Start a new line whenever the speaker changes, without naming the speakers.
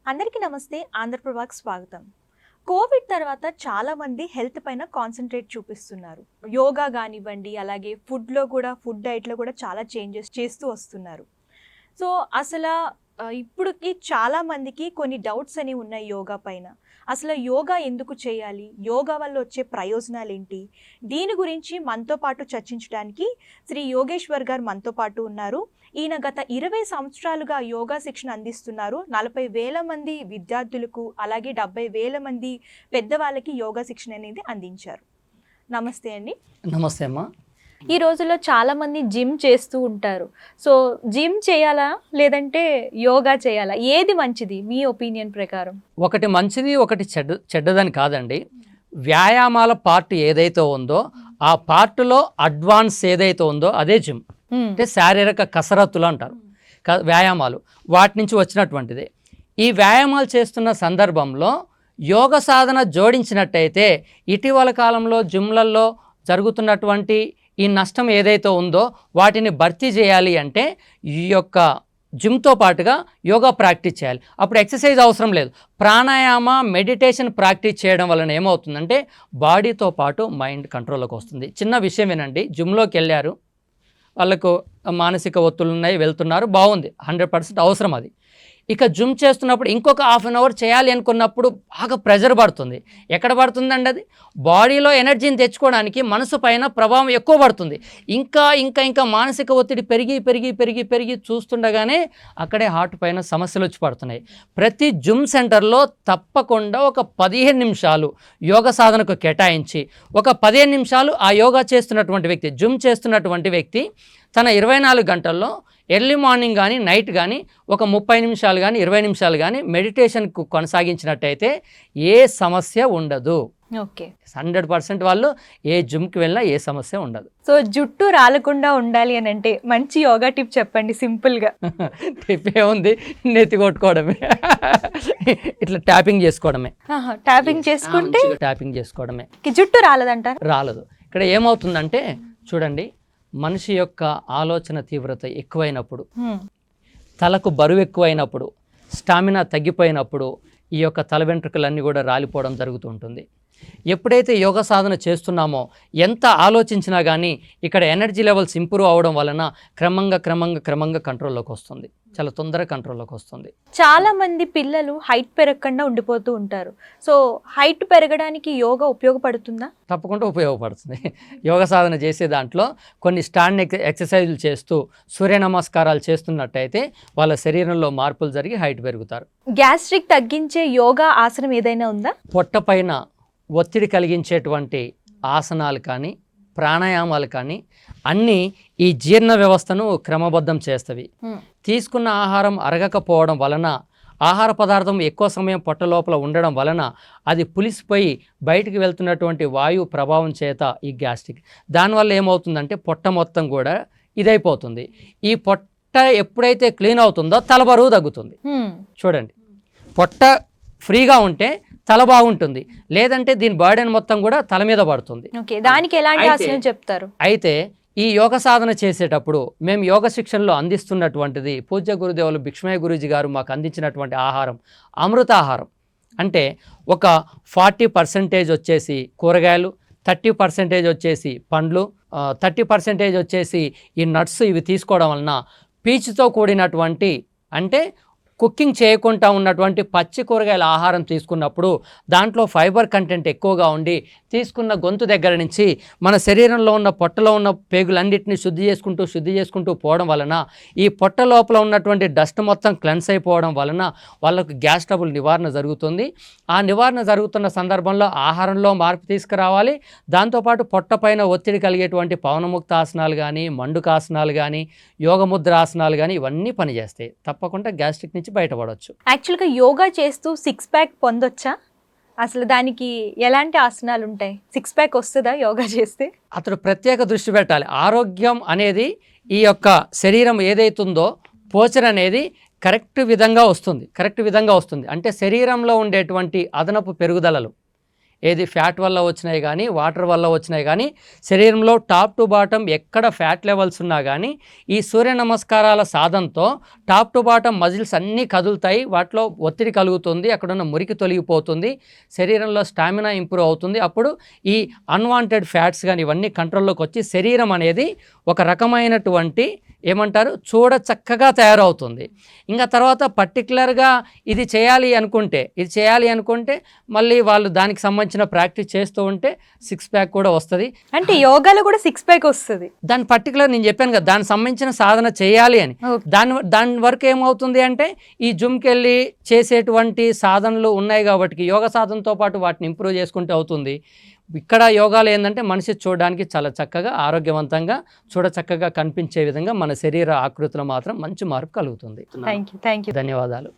అందరికీ నమస్తే. ఆంధ్రప్రభకి స్వాగతం. కోవిడ్ తర్వాత చాలా మంది హెల్త్ పైన కాన్సంట్రేట్ చూపిస్తున్నారు. యోగా కానివ్వండి, అలాగే ఫుడ్ డైట్లో కూడా చాలా చేంజెస్ చేస్తూ వస్తున్నారు. సో అసలు ఇప్పుడుకి చాలా మందికి కొన్ని డౌట్స్ అనేవి ఉన్నాయి యోగా పైన. అసలు యోగా ఎందుకు చేయాలి, యోగా వల్ల వచ్చే ప్రయోజనాలు ఏంటి, దీని గురించి మనతో పాటు చర్చించడానికి శ్రీ యోగేశ్వర్ గారు మనతో పాటు ఉన్నారు. ఈయన గత 20 సంవత్సరాలుగా యోగా శిక్షణ అందిస్తున్నారు. 40,000 మంది విద్యార్థులకు, అలాగే 70,000 మంది పెద్దవాళ్ళకి యోగా శిక్షణ అనేది అందించారు. నమస్తే అండి.
నమస్తే అమ్మా.
ఈ రోజుల్లో చాలామంది జిమ్ చేస్తూ ఉంటారు. సో జిమ్ చేయాలా లేదంటే యోగా చేయాలా, ఏది మంచిది మీ ఒపీనియన్ ప్రకారం?
ఒకటి మంచిది, ఒకటి చెడ్డదని కాదండి. వ్యాయామాల పార్ట్ ఏదైతే ఉందో ఆ పార్ట్లో అడ్వాన్స్ ఏదైతే ఉందో అదే జిమ్. అంటే శారీరక కసరత్తులు అంటారు, వ్యాయామాలు, వాటి నుంచి వచ్చినటువంటిది. ఈ వ్యాయామాలు చేస్తున్న సందర్భంలో యోగ సాధన జోడించినట్టయితే ఇటీవల కాలంలో జిమ్లలో జరుగుతున్నటువంటి ఈ నష్టం ఏదైతే ఉందో వాటిని భర్తీ చేయాలి అంటే ఈ యొక్క జిమ్తో పాటుగా యోగా ప్రాక్టీస్ చేయాలి. అప్పుడు ఎక్సర్సైజ్ అవసరం లేదు. ప్రాణాయామ, మెడిటేషన్ ప్రాక్టీస్ చేయడం వలన ఏమవుతుందంటే బాడీతో పాటు మైండ్ కంట్రోల్లోకి వస్తుంది. చిన్న విషయం వినండి. జిమ్లోకి వెళ్ళారు, వాళ్ళకు మానసిక ఒత్తులు ఉన్నాయి, వెళ్తున్నారు, బాగుంది, 100% అవసరం అది. ఇక జిమ్ చేస్తున్నప్పుడు ఇంకొక హాఫ్ అన్ అవర్ చేయాలి అనుకున్నప్పుడు బాగా ప్రెజర్ పడుతుంది. ఎక్కడ పడుతుందండి? అది బాడీలో ఎనర్జీని తెచ్చుకోవడానికి మనసు పైన ప్రభావం ఎక్కువ పడుతుంది. ఇంకా ఇంకా ఇంకా మానసిక ఒత్తిడి పెరిగి పెరిగి పెరిగి పెరిగి చూస్తుండగానే అక్కడే హార్ట్ పైన సమస్యలు వచ్చి పడుతున్నాయి. ప్రతి జిమ్ సెంటర్లో తప్పకుండా ఒక 15 నిమిషాలు యోగ సాధనకు కేటాయించి ఒక 15 నిమిషాలు ఆ యోగా చేస్తున్నటువంటి వ్యక్తి, జిమ్ చేస్తున్నటువంటి వ్యక్తి తన 24 గంటల్లో ఎర్లీ మార్నింగ్ కానీ నైట్ కానీ ఒక 30 నిమిషాలు కానీ 20 నిమిషాలు కానీ మెడిటేషన్కు కొనసాగించినట్టయితే ఏ సమస్య ఉండదు.
ఓకే,
100% వాళ్ళు ఏ జిమ్కి వెళ్ళినా ఏ సమస్య ఉండదు.
సో జుట్టు రాలకుండా ఉండాలి అని అంటే మంచి యోగా టిప్ చెప్పండి సింపుల్గా.
టిప్ ఏముంది, నెత్తి కొట్టుకోవడమే, ఇట్లా ట్యాపింగ్ చేసుకోవడమే. ట్యాపింగ్ చేసుకోవడమే.
జుట్టు రాలదంటారు?
రాలదు. ఇక్కడ ఏమవుతుందంటే చూడండి, మనిషి యొక్క ఆలోచన తీవ్రత ఎక్కువైనప్పుడు, తలకు బరువు ఎక్కువైనప్పుడు, స్టామినా తగ్గిపోయినప్పుడు ఈ యొక్క తల వెంట్రుకలన్నీ కూడా రాలిపోవడం జరుగుతూ ఉంటుంది. ఎప్పుడైతే యోగ సాధన చేస్తున్నామో ఎంత ఆలోచించినా కానీ ఇక్కడ ఎనర్జీ లెవెల్స్ ఇంప్రూవ్ అవ్వడం వలన క్రమంగా కంట్రోల్లోకి వస్తుంది, చాలా తొందరగా కంట్రోల్లోకి వస్తుంది.
చాలా మంది పిల్లలు హైట్ పెరగకుండా ఉండిపోతూ ఉంటారు. సో హైట్ పెరగడానికి యోగా ఉపయోగపడుతుందా?
తప్పకుండా ఉపయోగపడుతుంది. యోగ సాధన చేసే దాంట్లో కొన్ని స్టాండ్ ఎక్సర్సైజులు చేస్తూ సూర్య నమస్కారాలు చేస్తున్నట్టయితే వాళ్ళ శరీరంలో మార్పులు జరిగి హైట్ పెరుగుతారు.
గ్యాస్ట్రిక్ తగ్గించే యోగా ఆసనం ఏదైనా ఉందా?
పొట్ట పైన ఒత్తిడి కలిగించేటువంటి ఆసనాలు కానీ ప్రాణాయామాలు కానీ అన్నీ ఈ జీర్ణ వ్యవస్థను క్రమబద్ధం చేస్తవి. తీసుకున్న ఆహారం అరగకపోవడం వలన, ఆహార పదార్థం ఎక్కువ సమయం పొట్ట లోపల ఉండడం వలన అది పులిసిపోయి బయటికి వెళ్తున్నటువంటి వాయువు ప్రభావం చేత ఈ గ్యాస్ట్రిక్, దానివల్ల ఏమవుతుందంటే పొట్ట మొత్తం కూడా ఇదైపోతుంది. ఈ పొట్ట ఎప్పుడైతే క్లీన్ అవుతుందో తల బరువు తగ్గుతుంది. చూడండి, పొట్ట ఫ్రీగా ఉంటే తల బాగుంటుంది, లేదంటే దీని బర్డెన్ మొత్తం కూడా తల మీద పడుతుంది.
దానికి ఎలాంటి ఆసనం చెప్తారు?
అయితే ఈ యోగ సాధన చేసేటప్పుడు మేము యోగ శిక్షణలో అందిస్తున్నటువంటిది పూజ్య గురుదేవులు భిక్షమయ్య గురూజీ గారు మాకు అందించినటువంటి ఆహారం అమృతాహారం. అంటే ఒక 40% వచ్చేసి కూరగాయలు, 30% వచ్చేసి పండ్లు, 30% వచ్చేసి ఈ నట్స్, ఇవి తీసుకోవడం వలన పీచుతో కూడినటువంటి, అంటే కుకింగ్ చేయకుండా ఉన్నటువంటి పచ్చి కూరగాయల ఆహారం తీసుకున్నప్పుడు దాంట్లో ఫైబర్ కంటెంట్ ఎక్కువగా ఉండి తీసుకున్న గొంతు దగ్గర నుంచి మన శరీరంలో ఉన్న పొట్టలో ఉన్న పేగులన్నింటినీ శుద్ధి చేసుకుంటూ పోవడం వలన ఈ పొట్ట లోపల ఉన్నటువంటి డస్ట్ మొత్తం క్లెన్స్ అయిపోవడం వలన వాళ్ళకు గ్యాస్ ట్రబుల్ నివారణ జరుగుతుంది. ఆ నివారణ జరుగుతున్న సందర్భంలో ఆహారంలో మార్పు తీసుకురావాలి. దాంతోపాటు పొట్ట పైన ఒత్తిడి కలిగేటువంటి పవనముక్త ఆసనాలు కానీ, మండుకాసనాలు కానీ, యోగముద్ర ఆసనాలు కానీ ఇవన్నీ పనిచేస్తాయి. తప్పకుండా గ్యాస్ట్రిక్ నుంచి బయటపడవచ్చు.
యాక్చువల్గా యోగా చేస్తూ 6 ప్యాక్ పొందొచ్చా? అసలు దానికి ఎలాంటి ఆసనాలు ఉంటాయి? 6 ప్యాక్ వస్తుందా యోగా చేస్తే?
అతడు ప్రత్యేక దృష్టి పెట్టాలి. ఆరోగ్యం అనేది ఈ యొక్క శరీరం ఏదైతుందో పోచర్ అనేది కరెక్ట్ విధంగా వస్తుంది. అంటే శరీరంలో ఉండేటువంటి అదనపు పెరుగుదలలు ఏది ఫ్యాట్ వల్ల వచ్చినాయి కానీ వాటర్ వల్ల వచ్చినాయి కానీ శరీరంలో టాప్ టు బాటమ్ ఎక్కడ ఫ్యాట్ లెవెల్స్ ఉన్నా కానీ ఈ సూర్య నమస్కారాల సాధనతో టాప్ టు బాటమ్ మజిల్స్ అన్నీ కదులుతాయి, వాటిలో ఒత్తిడి కలుగుతుంది, అక్కడున్న మురికి తొలగిపోతుంది, శరీరంలో స్టామినా ఇంప్రూవ్ అవుతుంది. అప్పుడు ఈ అన్వాంటెడ్ ఫ్యాట్స్ కానీ ఇవన్నీ కంట్రోల్లోకి వచ్చి శరీరం అనేది ఒక రకమైనటువంటి ఏమంటారు చూడ చక్కగా తయారవుతుంది. ఇంకా తర్వాత పర్టికులర్గా ఇది చేయాలి అనుకుంటే మళ్ళీ వాళ్ళు దానికి సంబంధించిన ప్రాక్టీస్ చేస్తూ ఉంటే 6 ప్యాక్ కూడా వస్తుంది.
అంటే యోగాలో కూడా 6 ప్యాక్ వస్తుంది.
దాని పర్టికులర్ నేను చెప్పాను కదా, దానికి సంబంధించిన సాధన చేయాలి అని. దాని వరకు ఏమవుతుంది అంటే ఈ జిమ్కి వెళ్ళి చేసేటువంటి సాధనలు ఉన్నాయి కాబట్టి యోగా సాధనతో పాటు వాటిని ఇంప్రూవ్ చేసుకుంటే అవుతుంది. ఇక్కడ యోగాలు ఏంటంటే మనిషి చూడడానికి చాలా చక్కగా ఆరోగ్యవంతంగా చక్కగా కనిపించే విధంగా మన శరీర ఆకృతిలో మాత్రం మంచి మార్పు కలుగుతుంది.
Thank you.
ధన్యవాదాలు.